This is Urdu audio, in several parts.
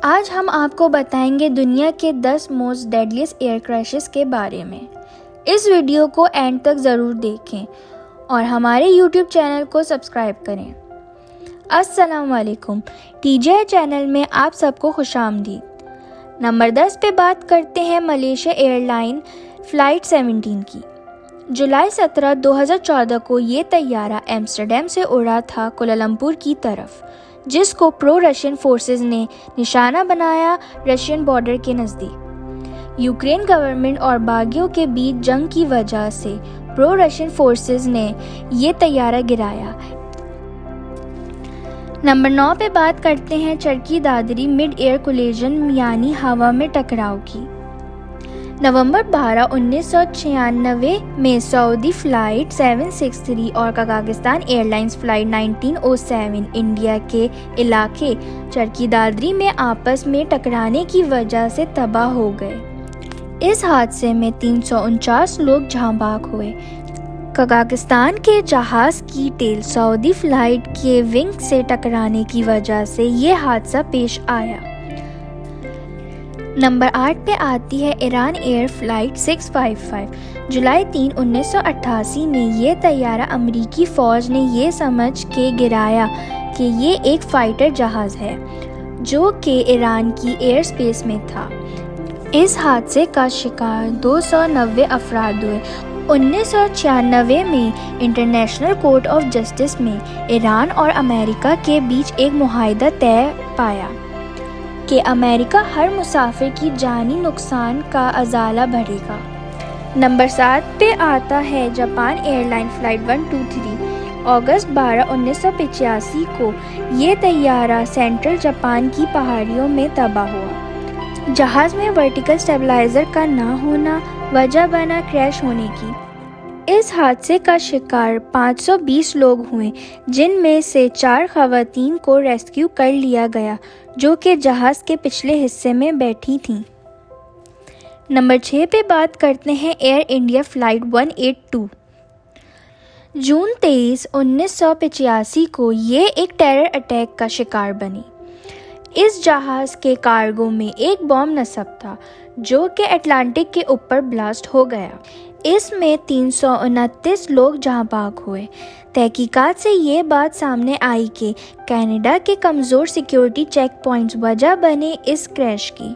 آج ہم آپ کو بتائیں گے دنیا کے 10 موسٹ ڈیڈلیسٹ ایئر کریشز کے بارے میں۔ اس ویڈیو کو اینڈ تک ضرور دیکھیں اور ہمارے یوٹیوب چینل کو سبسکرائب کریں۔ السلام علیکم، ٹی جے چینل میں آپ سب کو خوش آمدید۔ نمبر 10 پہ بات کرتے ہیں ملیشیا ایئر لائن فلائٹ 17 کی۔ جولائی 17، 2014 کو یہ طیارہ ایمسٹرڈیم سے اڑا تھا کوالالمپور کی طرف، جس کو پرو رشین فورسز نے نشانہ بنایا رشین بارڈر کے نزدیک۔ یوکرین گورنمنٹ اور باغیوں کے بیچ جنگ کی وجہ سے پرو رشین فورسز نے یہ طیارہ گرایا۔ نمبر 9 پہ بات کرتے ہیں چرکی دادری مڈ ایئر کولیجن یعنی ہوا میں ٹکراؤ کی۔ نومبر 12، 1996 میں سعودی فلائٹ 763 اور Kazakhstan air lines flight 1907 India کے علاقے چرکی دادری میں آپس میں ٹکرانے کی وجہ سے تباہ ہو گئے۔ اس حادثے میں 349 لوگ جاں بحق ہوئے۔ قزاقستان کے جہاز کی ٹیل سعودی فلائٹ کے ونگ سے ٹکرانے کی وجہ سے یہ حادثہ پیش آیا۔ نمبر 8 پہ آتی ہے ایران ایئر فلائٹ 655۔ جولائی 3، 1988 میں یہ طیارہ امریکی فوج نے یہ سمجھ کے گرایا کہ یہ ایک فائٹر جہاز ہے جو کہ ایران کی ایئر سپیس میں تھا۔ اس حادثے کا شکار 290 افراد ہوئے۔ 1996 میں انٹرنیشنل کورٹ آف جسٹس میں ایران اور امریکہ کے بیچ ایک معاہدہ طے پایا کہ امریکہ ہر مسافر کی جانی نقصان کا ازالہ بھرے گا۔ نمبر 7 پہ آتا ہے جاپان ایئر لائن فلائٹ 123۔ اگست 12، 1985 کو یہ طیارہ سینٹرل جاپان کی پہاڑیوں میں تباہ ہوا۔ جہاز میں ورٹیکل اسٹیبلائزر کا نہ ہونا وجہ بنا کریش ہونے کی۔ اس حادثے کا شکار 520 لوگ ہوئے، جن میں سے 4 خواتین کو ریسکیو کر لیا گیا جو کہ جہاز کے پچھلے حصے میں بیٹھی تھیں۔ نمبر 6 پہ بات کرتے ہیں ایئر انڈیا فلائٹ 182۔ جون 23، 1985 کو یہ ایک ٹیرر اٹیک کا شکار بنی۔ اس جہاز کے کارگو میں ایک بم نصب تھا جو کہ اٹلانٹک کے اوپر بلاسٹ ہو گیا۔ اس میں 329 لوگ جاں بحق ہوئے۔ تحقیقات سے یہ بات سامنے آئی کہ کینیڈا کے کمزور سیکیورٹی چیک پوائنٹس وجہ بنے اس کریش کی۔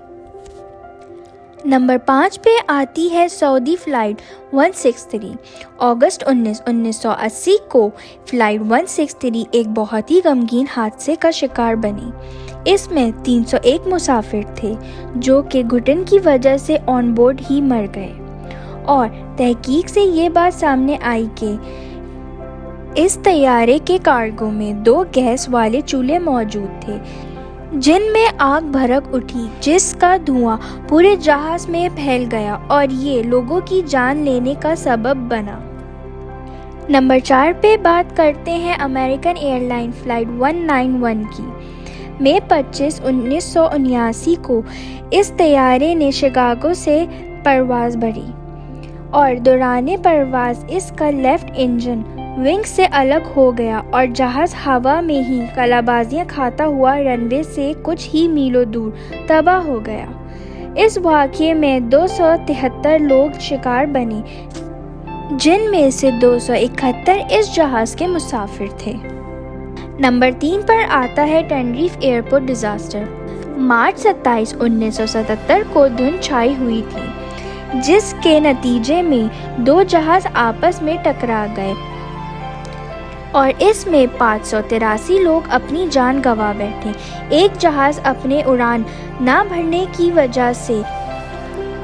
نمبر 5 پہ آتی ہے سعودی فلائٹ 163۔ اگست 19، 1980 کو فلائٹ 163 ایک بہت ہی غمگین حادثے کا شکار بنی۔ اس میں 301 مسافر تھے جو کہ گھٹن کی وجہ سے آن بورڈ ہی مر گئے، اور تحقیق سے یہ بات سامنے آئی کہ اس طیارے کے کارگو میں 2 گیس والے چولہے موجود تھے جن میں آگ بھڑک اٹھی، جس کا دھواں پورے جہاز میں پھیل گیا اور یہ لوگوں کی جان لینے کا سبب بنا۔ نمبر 4 پہ بات کرتے ہیں امریکن ایئر لائن فلائٹ 191 کی۔ مئی 25، 1979 کو اس طیارے نے شکاگو سے پرواز بھری اور دوران پرواز اس کا لیفٹ انجن ونگ سے الگ ہو گیا اور جہاز ہوا میں ہی قلابازیاں کھاتا ہوا رن وے سے کچھ ہی میلوں دور تباہ ہو گیا۔ اس واقعے میں 273 لوگ شکار بنے، جن میں سے 271 اس جہاز کے مسافر تھے۔ نمبر 3 پر آتا ہے ٹینریف ایئرپورٹ ڈیزاسٹر۔ مارچ 27، 1977 کو دھند چھائی ہوئی تھی جس کے نتیجے میں 2 جہاز آپس میں ٹکرا گئے اور اس میں 583 لوگ اپنی جان گنوا بیٹھے۔ ایک جہاز اپنے اڑان نہ بھرنے کی وجہ سے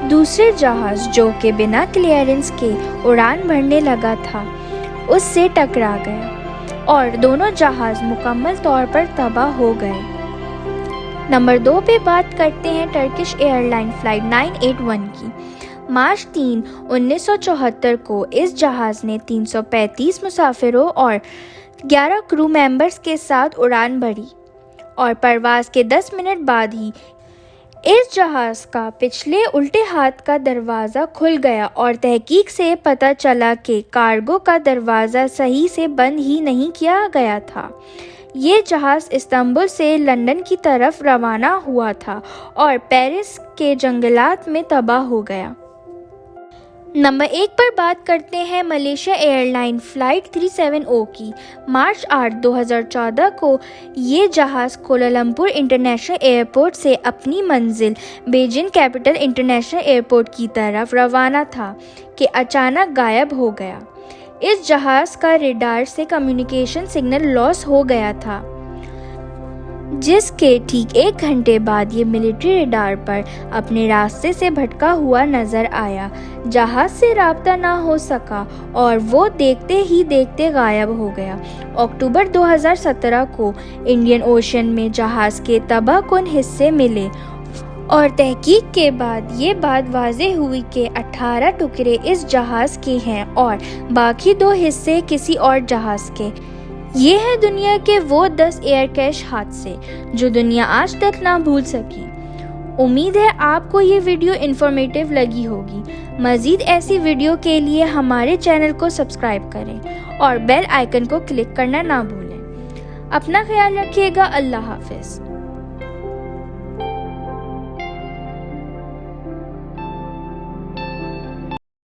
دوسرے جہاز جو کہ بنا کلیئرنس کے اڑان بھرنے لگا تھا اس سے ٹکرا گیا اور دونوں جہاز مکمل طور پر تباہ ہو گئے۔ نمبر 2 پہ بات کرتے ہیں ٹرکش ایئر لائن فلائٹ 981 کی۔ مارچ 3، 1974 کو اس جہاز نے 335 مسافروں اور 11 کرو ممبرز کے ساتھ اڑان بھری اور پرواز کے 10 منٹ بعد ہی اس جہاز کا پچھلے الٹے ہاتھ کا دروازہ کھل گیا اور تحقیق سے پتہ چلا کہ کارگو کا دروازہ صحیح سے بند ہی نہیں کیا گیا تھا۔ یہ جہاز استنبول سے لندن کی طرف روانہ ہوا تھا اور پیرس کے جنگلات میں تباہ ہو گیا۔ نمبر 1 پر بات کرتے ہیں ملیشیا ایئر لائن فلائٹ 370 کی۔ مارچ 8، 2014 کو یہ جہاز کوالالمپور انٹرنیشنل ایئرپورٹ سے اپنی منزل بیجنگ کیپٹل انٹرنیشنل ایئرپورٹ کی طرف روانہ تھا کہ اچانک غائب ہو گیا۔ اس جہاز کا ریڈار سے کمیونیکیشن سگنل لاس ہو گیا تھا، جس کے ٹھیک 1 گھنٹے بعد یہ ملٹری ریڈار پر اپنے راستے سے بھٹکا ہوا نظر آیا۔ جہاز سے رابطہ نہ ہو سکا اور وہ دیکھتے ہی دیکھتے غائب ہو گیا۔ اکتوبر 2017 کو انڈین اوشن میں جہاز کے تباہ کن حصے ملے اور تحقیق کے بعد یہ بات واضح ہوئی کہ 18 ٹکڑے اس جہاز کے ہیں اور باقی 2 حصے کسی اور جہاز کے۔ یہ ہے دنیا کے وہ 10 ایئر کریش حادثے جو دنیا آج تک نہ بھول سکی۔ امید ہے آپ کو یہ ویڈیو انفارمیٹیو لگی ہوگی۔ مزید ایسی ویڈیو کے لیے ہمارے چینل کو سبسکرائب کریں اور بیل آئیکن کو کلک کرنا نہ بھولیں۔ اپنا خیال رکھیے گا۔ اللہ حافظ۔